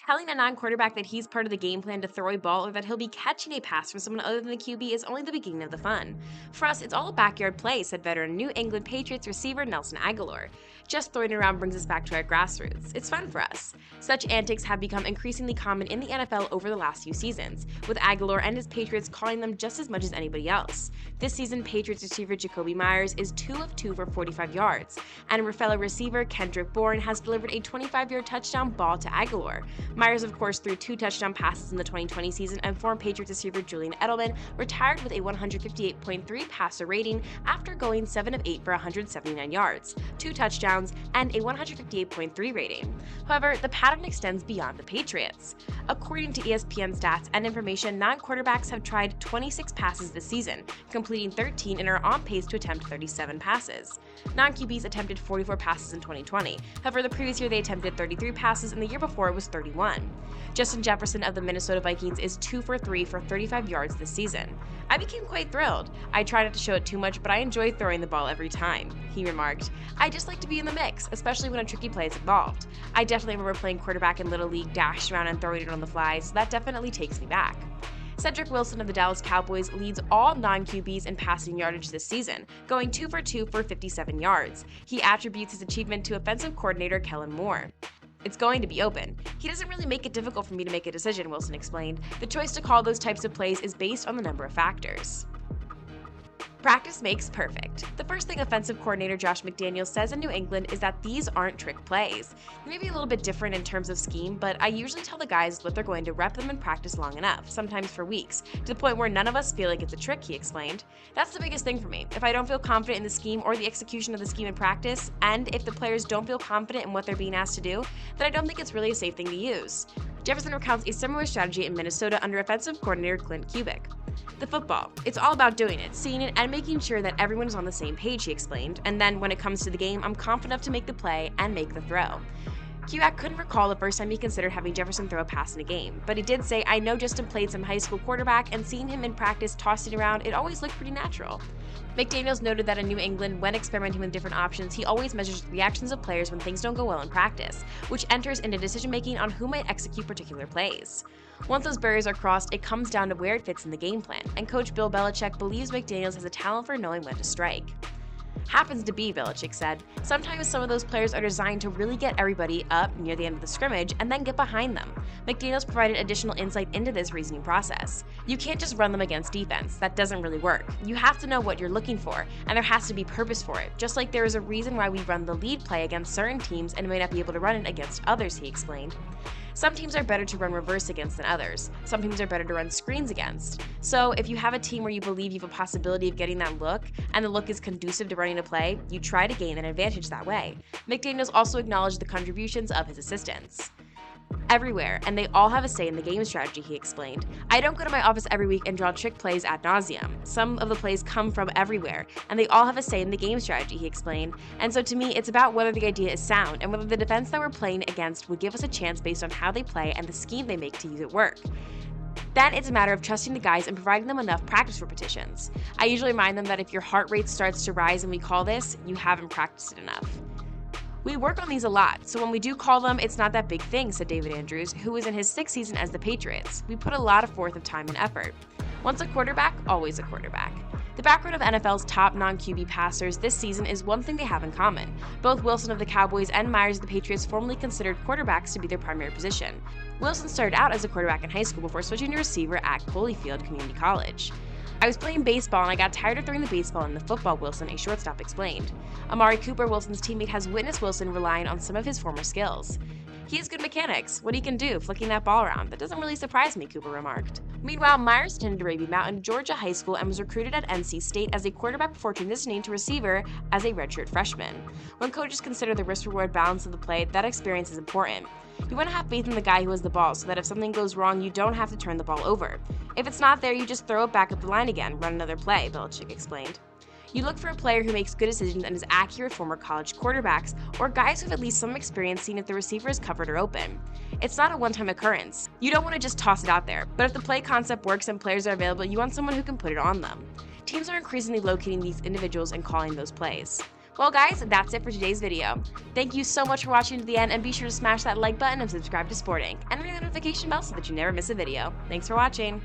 Telling a non quarterback that he's part of the game plan to throw a ball or that he'll be catching a pass from someone other than the QB is only the beginning of the fun. For us, it's all a backyard play, said veteran New England Patriots receiver Nelson Aguilar. Just throwing it around brings us back to our grassroots. It's fun for us. Such antics have become increasingly common in the NFL over the last few seasons, with Aguilar and his Patriots calling them just as much as anybody else. This season, Patriots receiver Jacoby Myers is 2 of 2 for 45 yards, and fellow receiver Kendrick Bourne has delivered a 25-yard touchdown ball to Aguilar. Myers, of course, threw 2 touchdown passes in the 2020 season, and former Patriots receiver Julian Edelman retired with a 158.3 passer rating after going 7 of 8 for 179 yards, 2 touchdowns, and a 158.3 rating. However, the pattern extends beyond the Patriots. According to ESPN stats and information, non-quarterbacks have tried 26 passes this season, completing 13 and are on pace to attempt 37 passes. Non-QBs attempted 44 passes in 2020. However, the previous year they attempted 33 passes, and the year before it was 31. Justin Jefferson of the Minnesota Vikings is 2 for 3 for 35 yards this season. I became quite thrilled. I try not to show it too much, but I enjoy throwing the ball every time, he remarked. I just like to be in the mix, especially when a tricky play is involved. I definitely remember playing quarterback in Little League, dashing around and throwing it on the fly, so that definitely takes me back. Cedric Wilson of the Dallas Cowboys leads all non-QBs in passing yardage this season, going 2 for 2 for 57 yards. He attributes his achievement to offensive coordinator Kellen Moore. It's going to be open. He doesn't really make it difficult for me to make a decision, Wilson explained. The choice to call those types of plays is based on the number of factors. Practice makes perfect. The first thing offensive coordinator Josh McDaniels says in New England is that these aren't trick plays. They may be a little bit different in terms of scheme, but I usually tell the guys what they're going to rep them in practice long enough, sometimes for weeks, to the point where none of us feel like it's a trick, he explained. That's the biggest thing for me. If I don't feel confident in the scheme or the execution of the scheme in practice, and if the players don't feel confident in what they're being asked to do, then I don't think it's really a safe thing to use. Jefferson recounts a similar strategy in Minnesota under offensive coordinator Clint Kubiak. The football. It's all about doing it, seeing it, and making sure that everyone is on the same page, he explained. And then when it comes to the game, I'm confident enough to make the play and make the throw. Kubiak couldn't recall the first time he considered having Jefferson throw a pass in a game, but he did say, I know Justin played some high school quarterback, and seeing him in practice tossing around, it always looked pretty natural. McDaniels noted that in New England, when experimenting with different options, he always measures the reactions of players when things don't go well in practice, which enters into decision-making on who might execute particular plays. Once those barriers are crossed, it comes down to where it fits in the game plan, and coach Bill Belichick believes McDaniels has a talent for knowing when to strike. Happens to be, Belichick said. Sometimes some of those players are designed to really get everybody up near the end of the scrimmage and then get behind them. McDaniels provided additional insight into this reasoning process. You can't just run them against defense. That doesn't really work. You have to know what you're looking for, and there has to be purpose for it, just like there is a reason why we run the lead play against certain teams and may not be able to run it against others, he explained. Some teams are better to run reverse against than others. Some teams are better to run screens against. So if you have a team where you believe you have a possibility of getting that look, and the look is conducive to running a play, you try to gain an advantage that way. McDaniels also acknowledged the contributions of his assistants. Everywhere, and they all have a say in the game strategy, he explained. I don't go to my office every week and draw trick plays ad nauseum. Some of the plays come from everywhere, and they all have a say in the game strategy, he explained. And so to me, it's about whether the idea is sound and whether the defense that we're playing against would give us a chance based on how they play and the scheme they make to use it work. Then it's a matter of trusting the guys and providing them enough practice repetitions. I usually remind them that if your heart rate starts to rise and we call this, you haven't practiced it enough. We work on these a lot, so when we do call them, it's not that big thing, said David Andrews, who is in his 6th season as the Patriots. We put a lot forth of time and effort. Once a quarterback, always a quarterback. The background of NFL's top non-QB passers this season is one thing they have in common. Both Wilson of the Cowboys and Myers of the Patriots formerly considered quarterbacks to be their primary position. Wilson started out as a quarterback in high school before switching to receiver at Holyfield Community College. I was playing baseball and I got tired of throwing the baseball in the football, Wilson, a shortstop, explained. Amari Cooper, Wilson's teammate, has witnessed Wilson relying on some of his former skills. He has good mechanics. What he can do, flicking that ball around, that doesn't really surprise me, Cooper remarked. Meanwhile, Myers attended Arabian Mountain, Georgia High School and was recruited at NC State as a quarterback before transitioning to receiver as a redshirt freshman. When coaches consider the risk-reward balance of the play, that experience is important. You want to have faith in the guy who has the ball so that if something goes wrong, you don't have to turn the ball over. If it's not there, you just throw it back up the line again, run another play, Belichick explained. You look for a player who makes good decisions and is accurate former college quarterbacks, or guys who have at least some experience seeing if the receiver is covered or open. It's not a one-time occurrence. You don't want to just toss it out there, but if the play concept works and players are available, you want someone who can put it on them. Teams are increasingly locating these individuals and calling those plays. Well guys, that's it for today's video. Thank you so much for watching to the end, and be sure to smash that like button and subscribe to Sporting, and ring the notification bell so that you never miss a video. Thanks for watching!